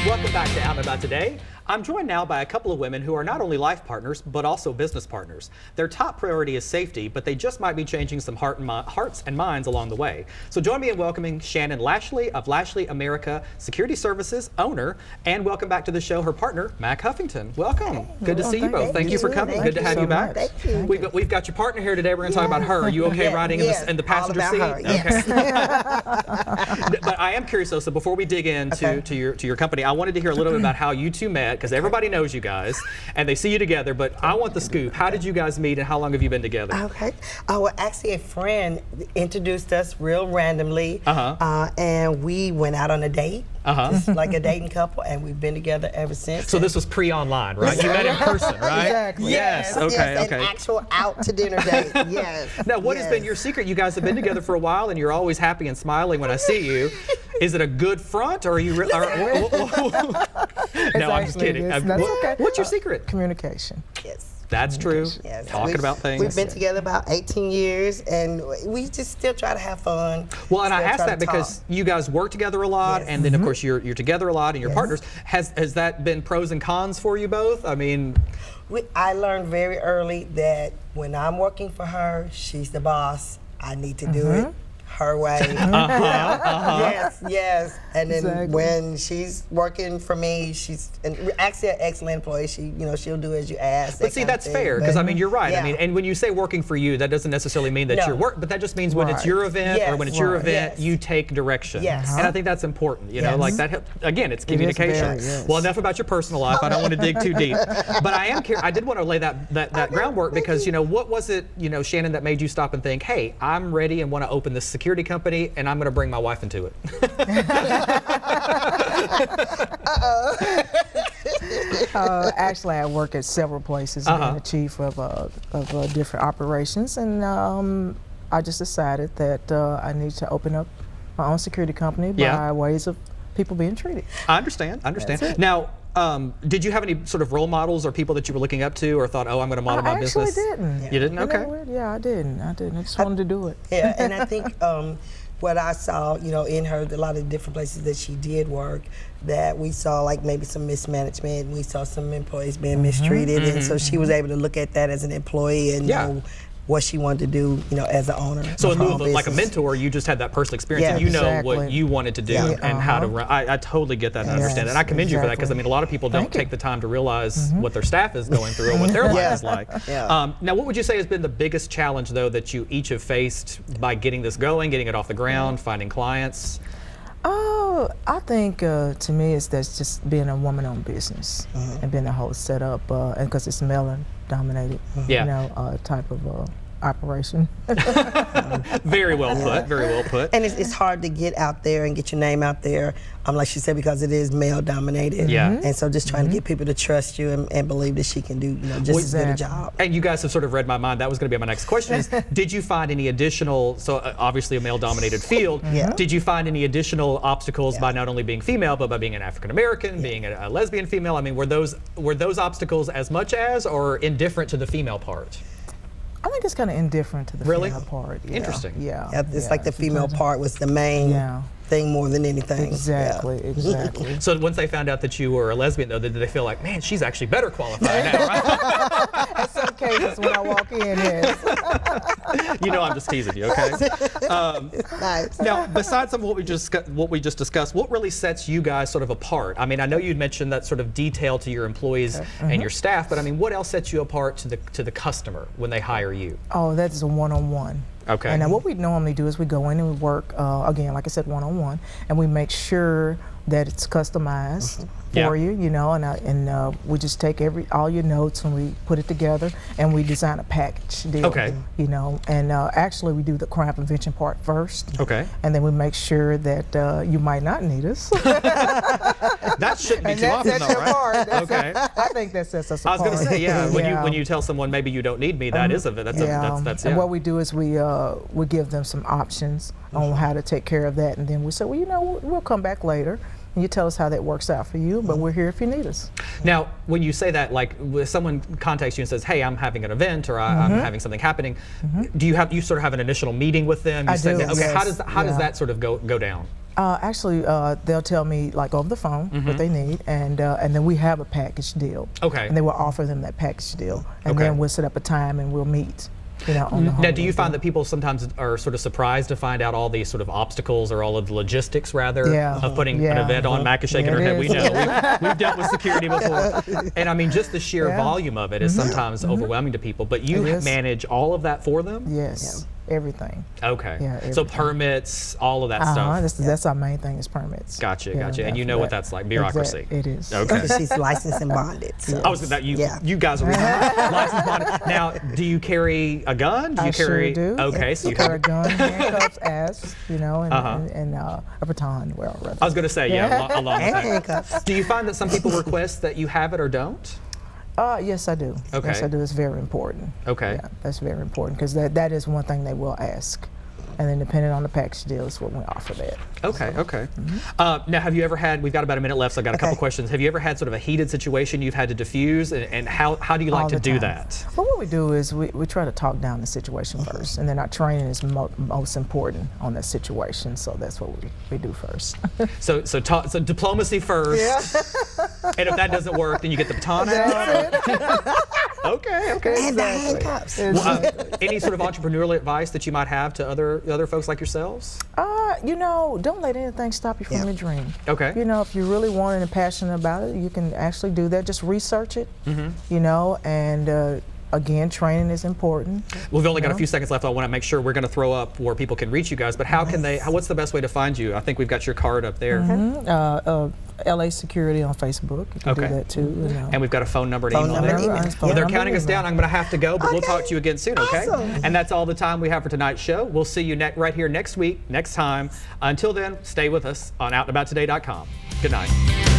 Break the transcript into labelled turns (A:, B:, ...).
A: Welcome back to Out and About Today. I'm joined now by a couple of women who are not only life partners, but also business partners. Their top priority is safety, but they just might be changing some hearts and minds along the way. So join me in welcoming Shannon Lashley of Lashley America Security Services, owner, and welcome back to the show her partner, Mac Huffington. Welcome.
B: Hey,
A: good to see you both. Thank you for coming. Good to have you back.
B: Thank you.
A: We've got your partner here today. We're going to talk about her. Are you okay riding in the passenger seat?
B: Her, yes.
A: Okay. But I am curious though, so before we dig into to your company, I wanted to hear a little bit about how you two met, because everybody knows you guys and they see you together, but I want the scoop. How did you guys meet and how long have you been together?
B: Okay. Well, actually a friend introduced us real randomly, and we went out on a date. Just like a dating couple, and we've been together ever since.
A: So this was pre-online, right? You met in person, right?
B: Exactly.
A: Yes. Okay.
B: Yes,
A: Okay.
B: An actual out to dinner date. Yes.
A: Now, what has been your secret? You guys have been together for a while, and you're always happy and smiling when I see you. Is it a good front, or are you? No, I'm just kidding.
C: That's okay.
A: What's your secret?
C: Communication.
B: Yes.
A: That's true.
B: Yes.
A: Talking about things.
B: We've been together about 18 years, and we just still try to have fun.
A: Well, and I asked that because you guys work together a lot, and then of course you're together a lot, and you're partners. Has that been pros and cons for you both? I mean,
B: I learned very early that when I'm working for her, she's the boss. I need to do it her way. Yes. And then when she's working for me, she's actually an excellent employee. She'll do as you ask.
A: But see, that's fair, because I mean, you're right. I mean, and when you say working for you, that doesn't necessarily mean that you're but that just means when it's your event or when it's your event, you take direction.
B: Yes.
A: And I think that's important. You know, like that. Again, it's communication. Well, enough about your personal life. I don't want to dig too deep. But I did want to lay that groundwork because what was it, Shannon, that made you stop and think, hey, I'm ready and want to open this security company, and I'm going to bring my wife into it.
C: Actually, I work at several places, being the chief of different operations, and I just decided that I need to open up my own security company by ways of people being treated.
A: I understand. Now, did you have any sort of role models or people that you were looking up to or thought, oh, I'm going to model my business?
C: I actually didn't.
A: You didn't? Okay.
C: I didn't. I just wanted to do it.
B: Yeah, and I think what I saw, in her, a lot of different places that she did work, that we saw like maybe some mismanagement, we saw some employees being mistreated, and so she was able to look at that as an employee and know what she wanted to do, as an owner.
A: So in lieu of like a mentor, you just had that personal experience and you know what you wanted to do and how to run. I totally get that and understand that. And I commend you for that, because I mean, a lot of people don't take the time to realize what their staff is going through or what their life is like. Now, what would you say has been the biggest challenge, though, that you each have faced by getting this going, getting it off the ground, finding clients?
C: Oh, I think to me that's just being a woman-owned business and being the whole setup, and because it's male-dominated, type of operation.
A: Very well put. Very well put.
B: And it's hard to get out there and get your name out there, like she said, because it is male-dominated. And so just trying to get people to trust you and believe that she can do, just as good a job.
A: And you guys have sort of read my mind. That was going to be my next question. Is did you find any additional? So obviously a male-dominated field. Did you find any additional obstacles by not only being female, but by being an African American, being a lesbian female? I mean, were those obstacles as much as or indifferent to the female part?
C: I think it's kind of indifferent to the female part.
A: Interesting.
B: It's like the female part was the main thing more than anything.
C: Exactly.
A: So once they found out that you were a lesbian, though, did they feel like, man, she's actually better qualified now, right?
C: In some cases, when I walk in, yes.
A: I'm just teasing you, okay?
B: Nice.
A: Now, besides some of what we just discussed, what really sets you guys sort of apart? I mean, I know you'd mentioned that sort of detail to your employees and your staff, but I mean, what else sets you apart to the customer when they hire you?
C: Oh, that is a one-on-one.
A: Okay.
C: And what we normally do is we go in and we work, again, like I said, one-on-one, and we make sure that it's customized for you, and we just take all your notes and we put it together and we design a package deal.
A: Okay.
C: And actually we do the crime prevention part first.
A: Okay.
C: And then we make sure that you might not need us.
A: That shouldn't be too often, though, right?
C: Okay. I think that sets us apart.
A: I was going to say, when you tell someone maybe you don't need me, that is that's it.
C: And what we do is we give them some options on how to take care of that, and then we say, well, we'll come back later and you tell us how that works out for you, but we're here if you need us.
A: Now, when you say that, like, if someone contacts you and says, hey, I'm having an event, or I'm having something happening, do you sort of have an initial meeting with them?
C: I do,
A: okay,
C: yes.
A: how does that sort of go down?
C: Actually, they'll tell me, like, over the phone what they need, and then we have a package deal.
A: Okay.
C: And they will offer them that package deal, and then we'll set up a time and we'll meet. You know, on the
A: now, do you find that people sometimes are sort of surprised to find out all these sort of obstacles, or all of the logistics, rather, of putting an event on? Mac is shaking her head. We know. We've dealt with security before. And I mean, just the sheer volume of it is sometimes overwhelming to people. But you manage all of that for them?
C: Yes. Everything.
A: Okay.
C: Yeah, everything.
A: So permits, all of that stuff.
C: That's our main thing is permits.
A: Gotcha. And you know what that's like, bureaucracy.
C: It is.
A: Okay.
B: She's licensed and bonded. So.
A: I was that you guys are licensed bonded. Now, do you carry a gun? Do you carry?
C: Sure do.
A: Okay, so you
C: carry a gun, handcuffs, asks, you know, and a baton. Well, rather.
A: I was going to say, along with that.
B: Handcuffs.
A: Do you find that some people request that you have it or don't?
C: Yes, I do.
A: Okay.
C: Yes, I do. It's very important.
A: Okay.
C: Yeah, that's very important because that is one thing they will ask. And then depending on the package deal is what we offer that.
A: Okay, okay. Now, have you ever had, we've got about a minute left, so I've got a couple questions. Have you ever had sort of a heated situation you've had to diffuse, and how do you like to do that?
C: Well, what we do is we try to talk down the situation first, and then our training is most important on that situation, so that's what we do first.
A: So diplomacy first, and if that doesn't work, then you get the baton out. Okay.
B: And the handcuffs.
A: Well, any sort of entrepreneurial advice that you might have to other folks like yourselves?
C: You know, don't let anything stop you from your dream.
A: Okay.
C: You know, if you really want and are passionate about it, you can actually do that. Just research it, you know, and again, training is important.
A: We've only got a few seconds left. I want to make sure we're going to throw up where people can reach you guys, but how can they, what's the best way to find you? I think we've got your card up there.
C: LA Security on Facebook. You can do that too. You know.
A: And we've got a phone number and email there. Well, they're counting us down. I'm going to have to go, but we'll talk to you again soon, okay?
B: Awesome.
A: And that's all the time we have for tonight's show. We'll see you right here next week, next time. Until then, stay with us on OutandAboutToday.com. Good night.